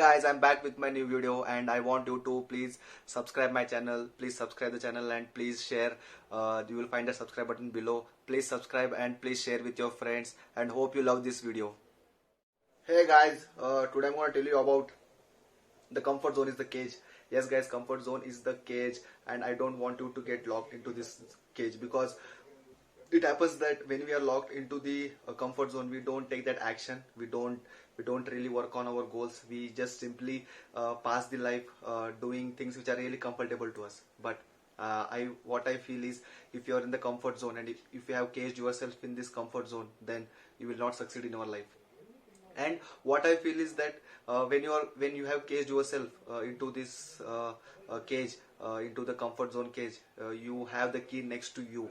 guys, I'm back with my new video and I want you to please subscribe my channel. Please subscribe the channel and please share. You will find the subscribe button below. Please subscribe and please share with your friends and hope you love this video. Hey guys, today I'm going to tell you about the comfort zone is the cage. Yes guys, comfort zone is the cage and I don't want you to get locked into this cage because it happens that when we are locked into the comfort zone, we don't take that action. We don't really work on our goals. We just simply pass the life doing things which are really comfortable to us. But what I feel is, if you are in the comfort zone and if you have caged yourself in this comfort zone, then you will not succeed in your life. And what I feel is that when you have caged yourself into this cage, into the comfort zone cage, you have the key next to you.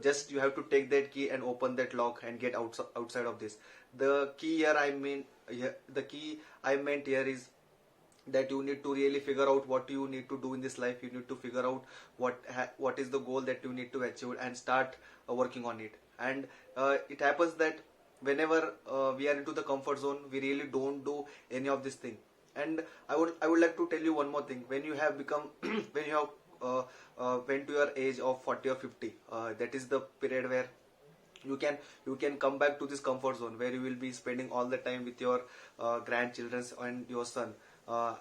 Just you have to take that key and open that lock and get outside of this. The key here the key I meant here is that you need to really figure out what you need to do in this life. You need to figure out what is the goal that you need to achieve and start working on it. And it happens that whenever we are into the comfort zone, we really don't do any of this thing. And I would like to tell you one more thing. When you have become when you have went to your age of 40 or 50, that is the period where you can come back to this comfort zone where you will be spending all the time with your grandchildren and your son,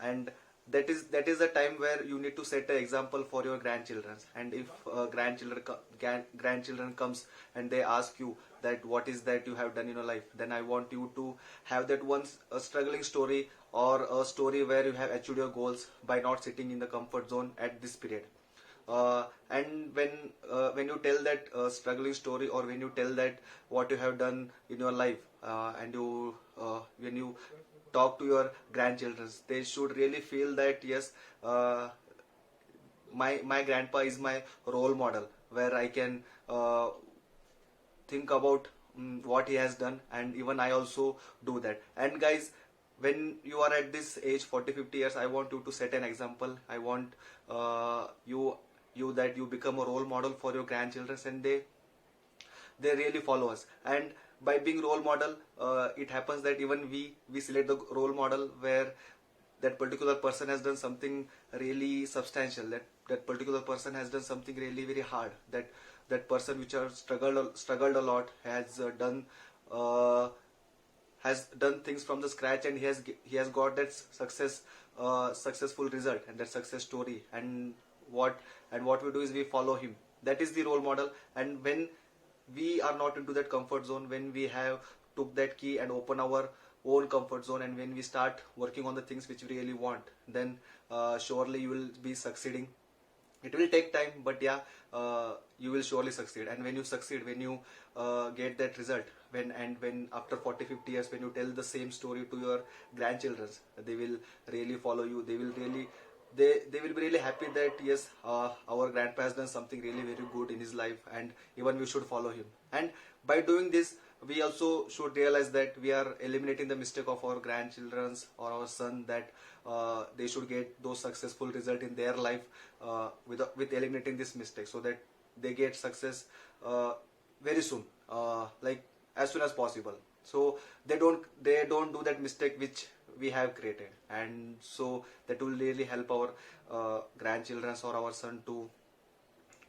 and that is the time where you need to set an example for your grandchildren. And if grandchildren comes and they ask you that what is that you have done in your life, then I want you to have that a struggling story or a story where you have achieved your goals by not sitting in the comfort zone at this period. And when you tell that struggling story, or when you tell that what you have done in your life, and when you talk to your grandchildren, they should really feel that yes, my grandpa is my role model, where I can think about what he has done, and even I also do that. And guys, when you are at this age 40-50 years, I want you to set an example. I want you that you become a role model for your grandchildren, and they really follow us. And by being role model, it happens that even we select the role model where that particular person has done something really substantial, that particular person has done something really very hard, that person which has struggled a lot, has done things from the scratch, and he has got that successful result and that success story. And what we do is we follow him. That is the role model. And when we are not into that comfort zone, when we have took that key and open our own comfort zone, and when we start working on the things which we really want, then surely you will be succeeding. It will take time, but yeah, you will surely succeed. And when you succeed, when you get that result, when after 40-50 years, when you tell the same story to your grandchildren, they will really follow you. They will be really happy that yes, our grandpa has done something really very good in his life, and even we should follow him. And by doing this, we also should realize that we are eliminating the mistake of our grandchildren or our son, that they should get those successful results in their life with eliminating this mistake, so that they get success very soon, like as soon as possible, so they don't do that mistake which we have created. And so that will really help our grandchildren or our son to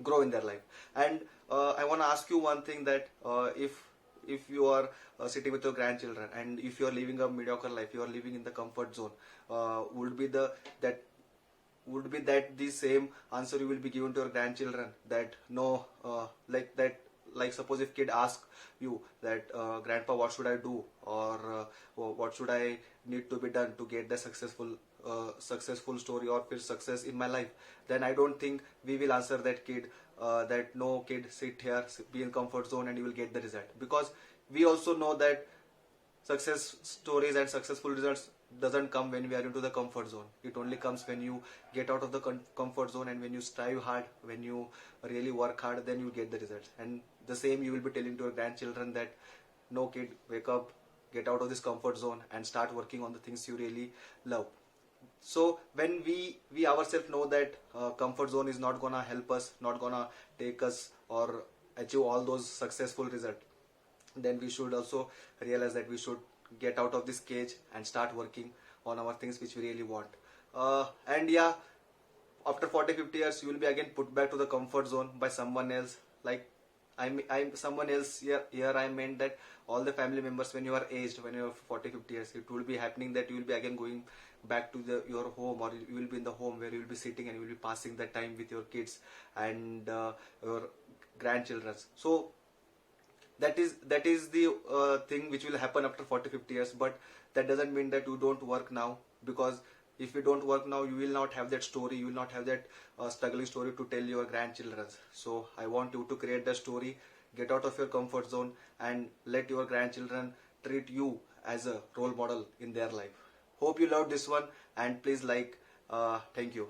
grow in their life. And I want to ask you one thing, that if you are sitting with your grandchildren, and if you are living a mediocre life, you are living in the comfort zone, would be that the same answer you will be given to your grandchildren, that no, like suppose if kid ask you that grandpa, what should I do, or what should I need to be done to get the successful story or feel success in my life, then I don't think we will answer that kid that no, kid, sit here, be in comfort zone, and you will get the result. Because we also know that success stories and successful results doesn't come when we are into the comfort zone. It only comes when you get out of the comfort zone, and when you strive hard, when you really work hard, then you get the results. And the same you will be telling to your grandchildren, that no, kid, wake up, get out of this comfort zone and start working on the things you really love. So when we ourselves know that comfort zone is not gonna help us, not gonna take us or achieve all those successful results, then we should also realize that we should get out of this cage and start working on our things which we really want. And yeah, after 40-50 years you will be again put back to the comfort zone by someone else. Like I'm someone else here I meant that all the family members, when you are aged, when you are 40-50 years, it will be happening that you will be again going back to your home, or you will be in the home where you will be sitting and you will be passing the time with your kids and your grandchildren. So that is the thing which will happen after 40-50 years. But that doesn't mean that you don't work now, because if you don't work now, you will not have that story, you will not have that struggling story to tell your grandchildren. So I want you to create the story, get out of your comfort zone, and let your grandchildren treat you as a role model in their life. Hope you loved this one, and please like. Thank you.